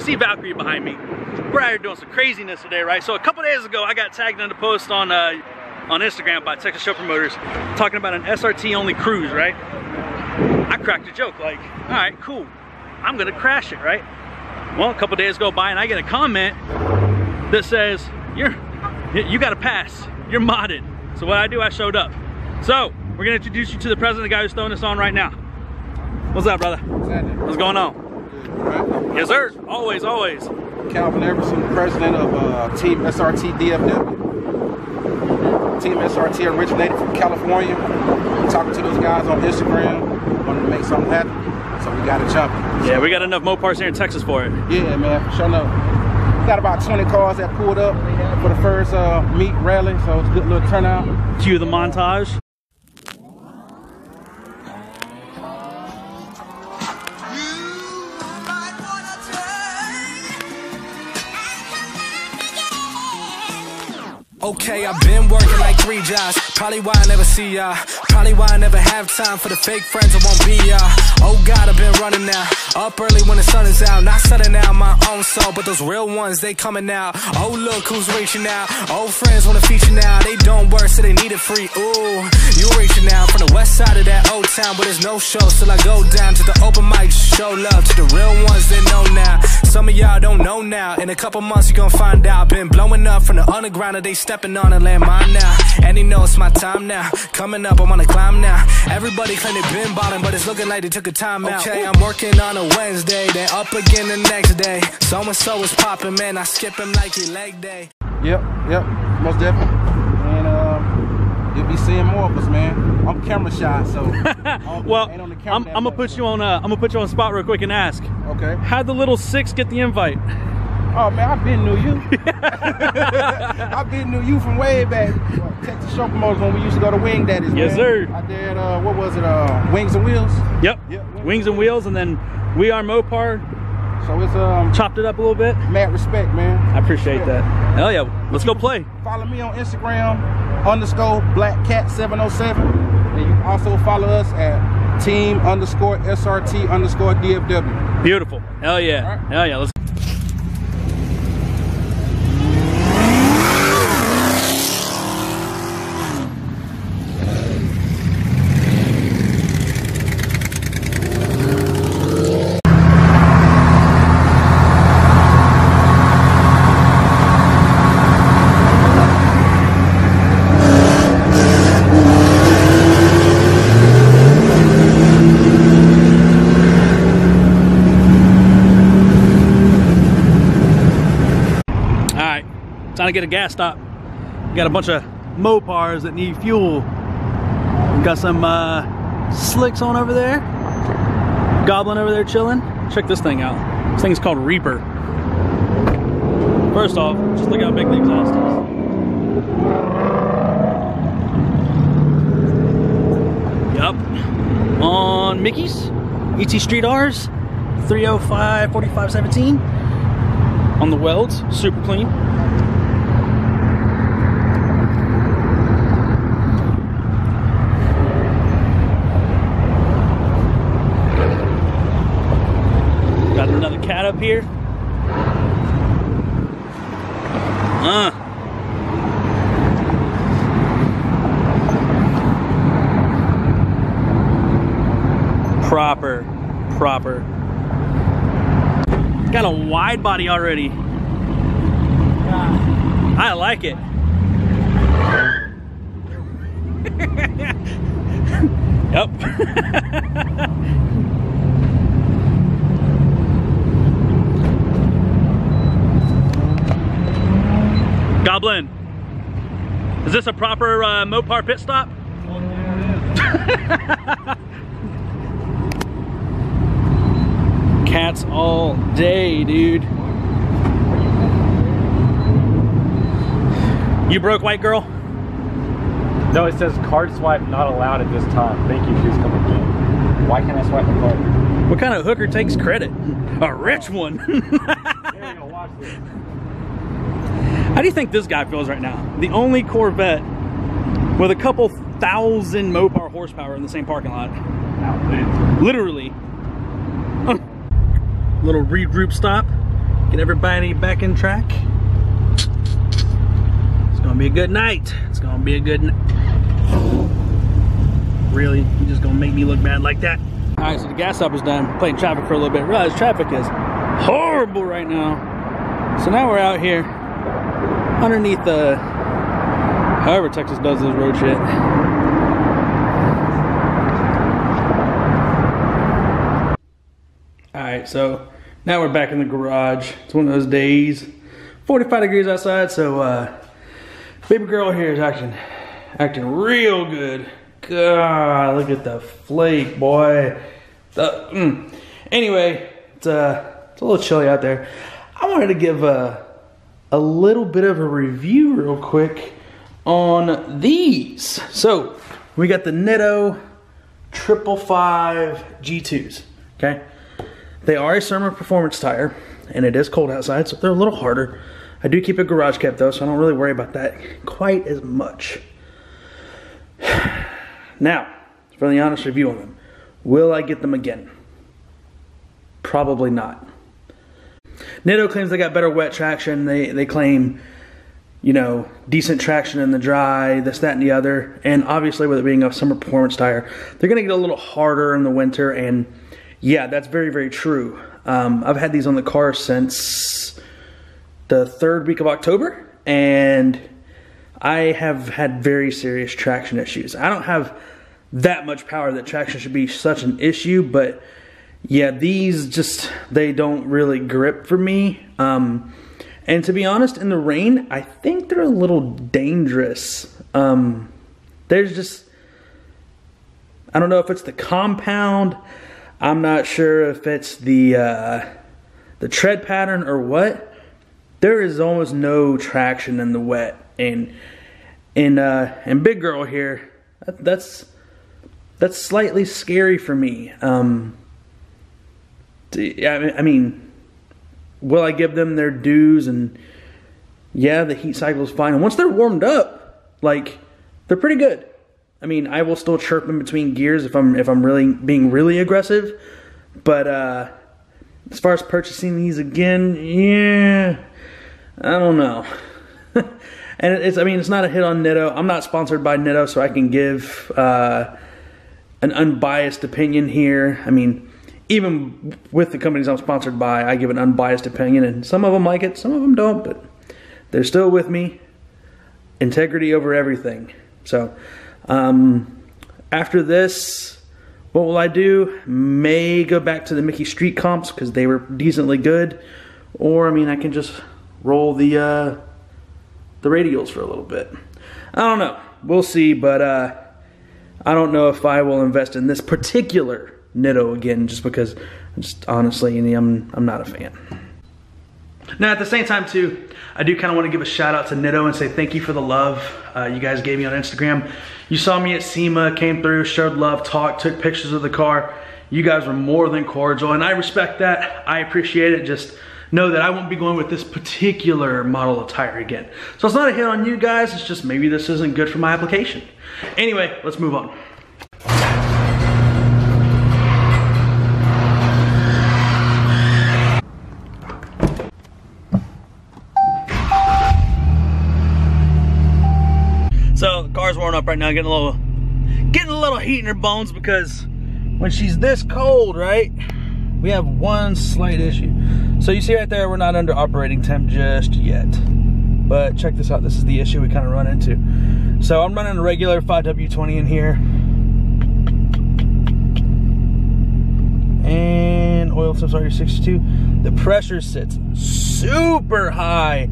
see Valkyrie behind me. We're out here doing some craziness today, right? So a couple days ago, I got tagged in a post on Instagram by Texas Show Promoters talking about an SRT only cruise, right? I cracked a joke like, all right, cool. I'm gonna crash it, right? Well, a couple days go by and I get a comment that says, you got to pass. You're modded. So what I do, I showed up. So we're gonna introduce you to the president, the guy who's throwing this on right now. What's up, brother? What's going on? Right. Yes, sir. Always, always. Calvin Everson, president of Team SRT DFW. Team SRT originated from California. I'm talking to those guys on Instagram. Wanted to make something happen, so we got it jumping. Yeah, we got enough Mopars here in Texas for it. Yeah, man, for sure enough. Got about 20 cars that pulled up for the first meet rally, so it's a good little turnout. Cue the montage. Okay, I've been working like 3 jobs. Probably why I never see ya. Probably why I never have time for the fake friends I won't be ya. Oh God, I've been running now. Up early when the sun is out. Not selling out my own soul, but those real ones, they coming out. Oh look who's reaching out. Old friends wanna feature now. They don't work so they need it free. Ooh, you reaching out from the west side of that old town, but there's no show. Still I go down to the open mic, show love to the real ones they know now. Some of y'all don't know now. In a couple months you gonna find out. Been blowing up from the underground and they stepping on and land mine now. And he knows it's my time now. Coming up, I'm on a climb now. Everybody claim they been ballin', but it's looking like they took a time out. Okay, I'm working on a Wednesday, then up again the next day. So and so is popping, man. I skip him like he leg day. Yep, most definitely. And you'll be seeing more of us, man. I'm camera shy, so. Well, I'm gonna put you on. I'm gonna put you on the spot real quick and ask. Okay. How'd the little 6 get the invite? Oh man, I've been knew you. I've been knew you from way back. Texas Show Promoters when we used to go to Wing Daddies. Yes, man. sir. I did. What was it? Wings and Wheels. Yep. Wings and Wheels, and then We Are Mopar. So it's chopped it up a little bit. Mad respect, man. I appreciate that. Hell yeah, let's go play. Follow me on Instagram _BlackCat707, and you can also follow us at Team _SRT DFW. Beautiful. Hell yeah. Right. Hell yeah. Let's. Time to get a gas stop. We got a bunch of Mopars that need fuel. We got some slicks on over there. Goblin over there chilling. Check this thing out. This thing is called Reaper. First off, just look how big the exhaust is. Yup. On Mickey's ET Street R's 305 4517. On the welds, super clean. Got another cat up here. Proper. Got a wide body already. I like it. Yep. Goblin, is this a proper Mopar pit stop? Oh, yeah, it is. Cats all day, dude. You broke, white girl? No, it says card swipe not allowed at this time. Thank you, please come again. Why can't I swipe the card? What kind of hooker takes credit? A rich one. There you go, watch this. How do you think this guy feels right now? The only Corvette with a couple thousand Mopar horsepower in the same parking lot. Outfit. Literally. Little regroup stop. Get everybody back in track. It's gonna be a good night. It's gonna be a good night. Really? You just gonna make me look bad like that? All right, so the gas stop is done. Playing traffic for a little bit. Realize traffic is horrible right now. So now we're out here underneath the, however Texas does this road shit. All right, so now we're back in the garage. It's one of those days. 45 degrees outside, so baby girl here is acting real good. God, look at the flake, boy. Anyway, it's a little chilly out there. I wanted to give a little bit of a review real quick on these. So we got the Nitto NT555 G2s, okay? They are a summer performance tire, and it is cold outside, so they're a little harder. I do keep it garage kept though, so I don't really worry about that quite as much. Now, for the honest review on them, will I get them again? Probably not. Nitto claims they got better wet traction. They claim, you know, decent traction in the dry, this, that, and the other. And obviously with it being a summer performance tire, they're gonna get a little harder in the winter, and yeah, that's very, very true. I've had these on the car since the 3rd week of October, and I have had very serious traction issues. I don't have that much power that traction should be such an issue, but yeah, these just, they don't really grip for me. And to be honest, in the rain, I think they're a little dangerous. There's just, I don't know if it's the compound. I'm not sure if it's the tread pattern or what. There is almost no traction in the wet, and big girl here, that's slightly scary for me. I mean, will I give them their dues? And yeah, the heat cycle is fine, and once they're warmed up, like, they're pretty good. I mean, I will still chirp in between gears if I'm really being really aggressive, but as far as purchasing these again, yeah, I don't know. And I mean, it's not a hit on Nitto. I'm not sponsored by Nitto, so I can give an unbiased opinion here. I mean, even with the companies I'm sponsored by, I give an unbiased opinion, and some of them like it, some of them don't, but they're still with me. Integrity over everything. So after this, what will I do? May go back to the Mickey Street comps because they were decently good, or I mean, I can just roll the radials for a little bit. I don't know. We'll see, but I don't know if I will invest in this particular Nitto again, just because, honestly, I'm not a fan. Now, at the same time, too, I do kind of want to give a shout out to Nitto and say thank you for the love you guys gave me on Instagram. You saw me at SEMA, came through, showed love, talked, took pictures of the car. You guys were more than cordial, and I respect that. I appreciate it. Just know that I won't be going with this particular model of tire again. So it's not a hit on you guys, it's just maybe this isn't good for my application. Anyway, let's move on. So the car's warming up right now, getting a little heat in her bones, because when she's this cold, right, we have one slight issue. So you see right there, we're not under operating temp just yet. But check this out, this is the issue we kind of run into. So I'm running a regular 5W20 in here. And oil temps are 62. The pressure sits super high.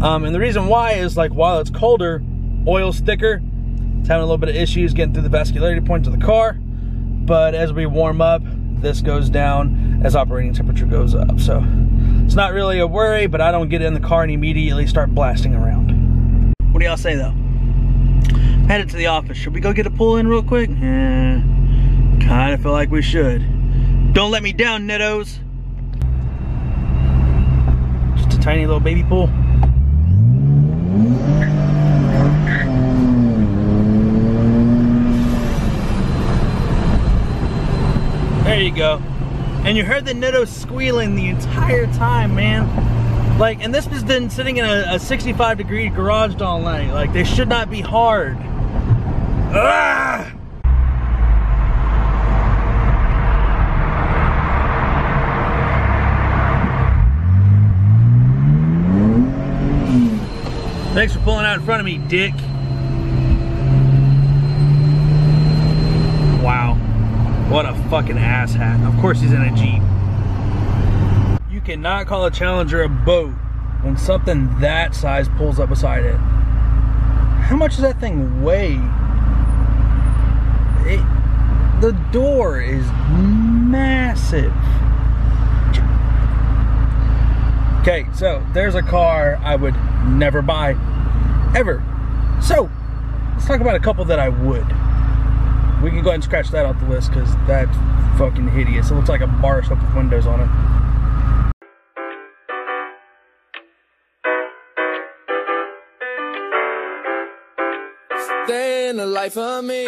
And the reason why is, like, while it's colder, oil's thicker. It's having a little bit of issues getting through the vascularity points of the car. But as we warm up, this goes down as operating temperature goes up. So it's not really a worry, but I don't get in the car and immediately start blasting around. What do y'all say though? Headed to the office. Should we go get a pull in real quick? Kind of feel like we should. Don't let me down, Nittos. Just a tiny little baby pull. There you go. And you heard the Nitto squealing the entire time, man. Like, and this has been sitting in a 65-degree garage all night. Like, they should not be hard. Ah! Thanks for pulling out in front of me, dick. Wow. What a fucking asshat. Of course he's in a Jeep. You cannot call a Challenger a boat when something that size pulls up beside it. How much does that thing weigh? The door is massive. Okay, so there's a car I would never buy, ever. So, let's talk about a couple that I would. We can go ahead and scratch that off the list because that's fucking hideous. It looks like a bar shop with windows on it. Stay in the life of me.